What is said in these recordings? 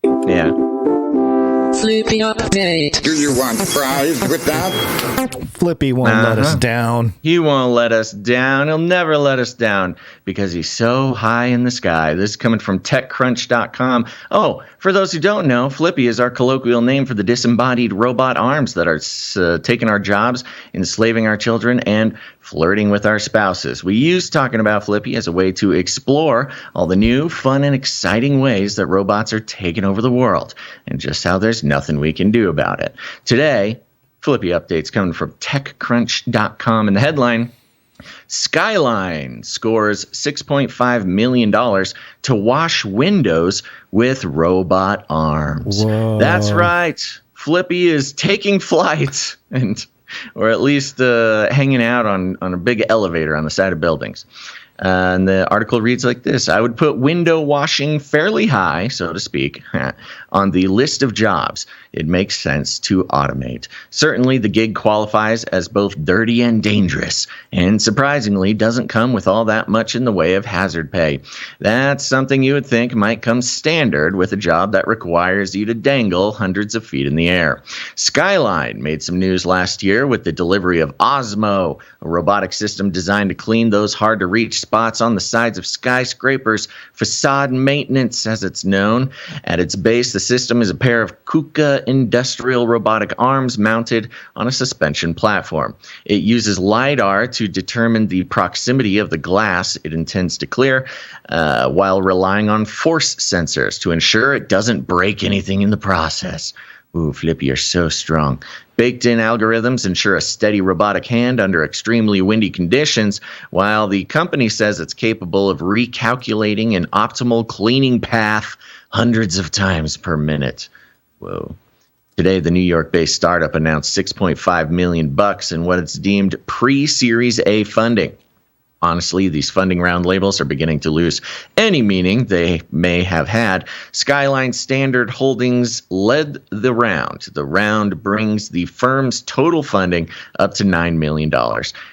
Yeah. Flippy update. Do you want fries with that? Flippy won't let us down. He won't let us down. He'll never let us down because he's so high in the sky. This is coming from TechCrunch.com. Oh, for those who don't know, Flippy is our colloquial name for the disembodied robot arms that are taking our jobs, enslaving our children, and flirting with our spouses. We use talking about Flippy as a way to explore all the new, fun, and exciting ways that robots are taking over the world, and just how there's nothing we can do about it. Today, Flippy updates coming from TechCrunch.com, and the headline: Skyline scores $6.5 million to wash windows with robot arms. Whoa. That's right. Flippy is taking flight, or at least hanging out on a big elevator on the side of buildings. And the article reads like this: I would put window washing fairly high, so to speak, on the list of jobs it makes sense to automate. Certainly, the gig qualifies as both dirty and dangerous, and surprisingly doesn't come with all that much in the way of hazard pay. That's something you would think might come standard with a job that requires you to dangle hundreds of feet in the air. Skyline made some news last year with the delivery of Osmo, a robotic system designed to clean those hard-to-reach spots on the sides of skyscrapers, facade maintenance as it's known. At its base, the system is a pair of KUKA industrial robotic arms mounted on a suspension platform. It uses LiDAR to determine the proximity of the glass it intends to clear, while relying on force sensors to ensure it doesn't break anything in the process. Ooh, Flippy, you're so strong. Baked-in algorithms ensure a steady robotic hand under extremely windy conditions, while the company says it's capable of recalculating an optimal cleaning path hundreds of times per minute. Whoa. Today, the New York-based startup announced $6.5 million in what it's deemed pre-Series A funding. Honestly, these funding round labels are beginning to lose any meaning they may have had. Skyline Standard Holdings led the round. The round brings the firm's total funding up to $9 million.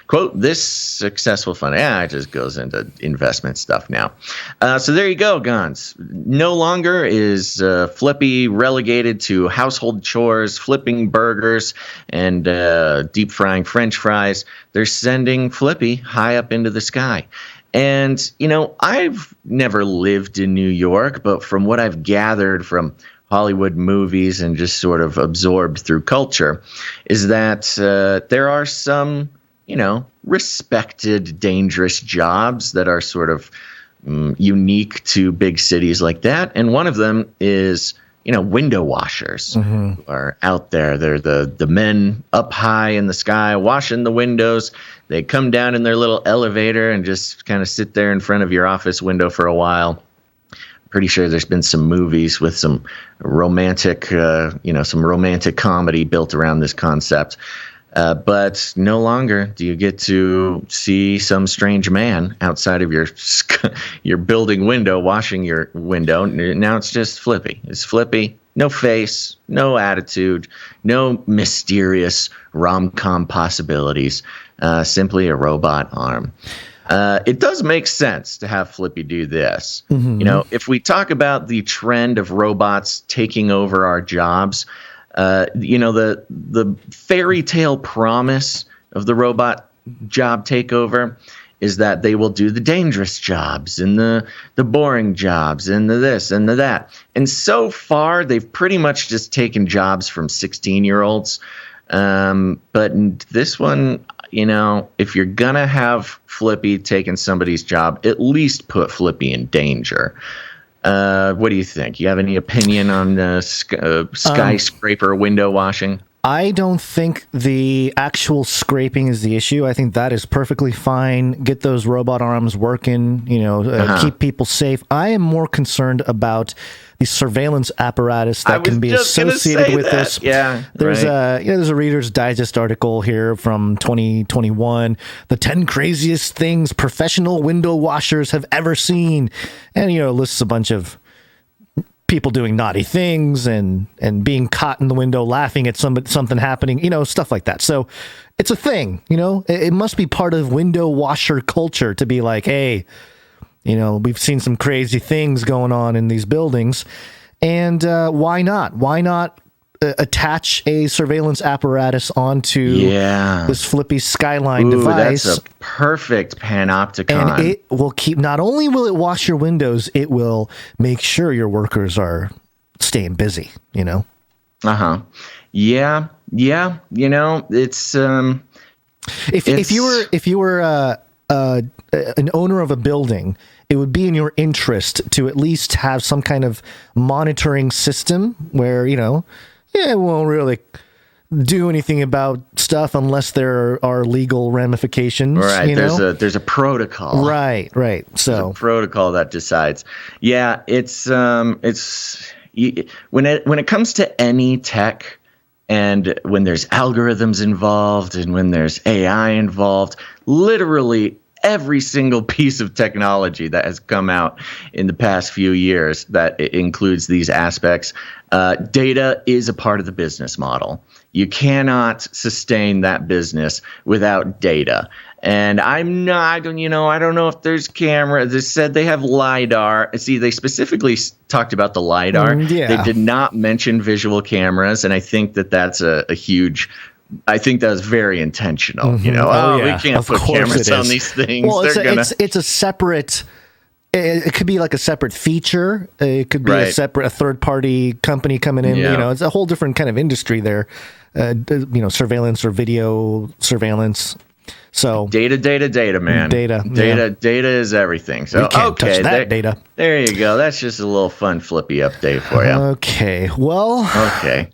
Quote, this successful funding, it just goes into investment stuff now. So there you go, Gonz. No longer is Flippy relegated to household chores, flipping burgers, and deep frying French fries. They're sending Flippy high up into the sky. And, you know, I've never lived in New York, but from what I've gathered from Hollywood movies and just sort of absorbed through culture, is that there are some, you know, respected, dangerous jobs that are sort of unique to big cities like that. And one of them is, you know, window washers who are out there. They're the men up high in the sky washing the windows. They come down in their little elevator and just kind of sit there in front of your office window for a while. Pretty sure there's been some movies with some romantic, some romantic comedy built around this concept. But no longer do you get to see some strange man outside of your building window washing your window. Now it's just Flippy. It's Flippy. No face, no attitude, no mysterious rom-com possibilities. Simply a robot arm. It does make sense to have Flippy do this. Mm-hmm. You know, if we talk about the trend of robots taking over our jobs, the fairy tale promise of the robot job takeover is that they will do the dangerous jobs and the boring jobs and the this and the that. And so far, they've pretty much just taken jobs from 16-year-olds. But this one, you know, if you're going to have Flippy taking somebody's job, at least put Flippy in danger. What do you think? You have any opinion on skyscraper window washing? I don't think the actual scraping is the issue. I think that is perfectly fine. Get those robot arms working, keep people safe. I am more concerned about the surveillance apparatus that can be associated with this. Yeah, there's a Reader's Digest article here from 2021, the 10 craziest things professional window washers have ever seen. And, lists a bunch of people doing naughty things and being caught in the window laughing at something happening, stuff like that. So it's a thing, it must be part of window washer culture to be like, hey, we've seen some crazy things going on in these buildings. And why not? Why not attach a surveillance apparatus onto this Flippy Skyline device? That's a perfect panopticon. And it will keep, not only will it wash your windows, it will make sure your workers are staying busy, you know? Yeah. You know, it's if you were an owner of a building, it would be in your interest to at least have some kind of monitoring system where, you know, it won't really do anything about stuff unless there are legal ramifications. Right. You know? There's a protocol. Right. So there's a protocol that decides. Yeah. It's when it comes to any tech, and when there's algorithms involved and when there's AI involved, literally every single piece of technology that has come out in the past few years that includes these aspects, data is a part of the business model. You cannot sustain that business without data. And I don't know if there's camera. They said they have LiDAR. See, they specifically talked about the LiDAR. They did not mention visual cameras. And I think that's a huge, I think that was very intentional. You know, we can't put cameras on these things. Well, it's a separate, it could be like a separate feature. It could be a third-party company coming in. You know, it's a whole different kind of industry there. You know, surveillance or video surveillance. So data, man. Data is everything. So touch that data. There you go. That's just a little fun Flippy update for you. Okay. Well. Okay.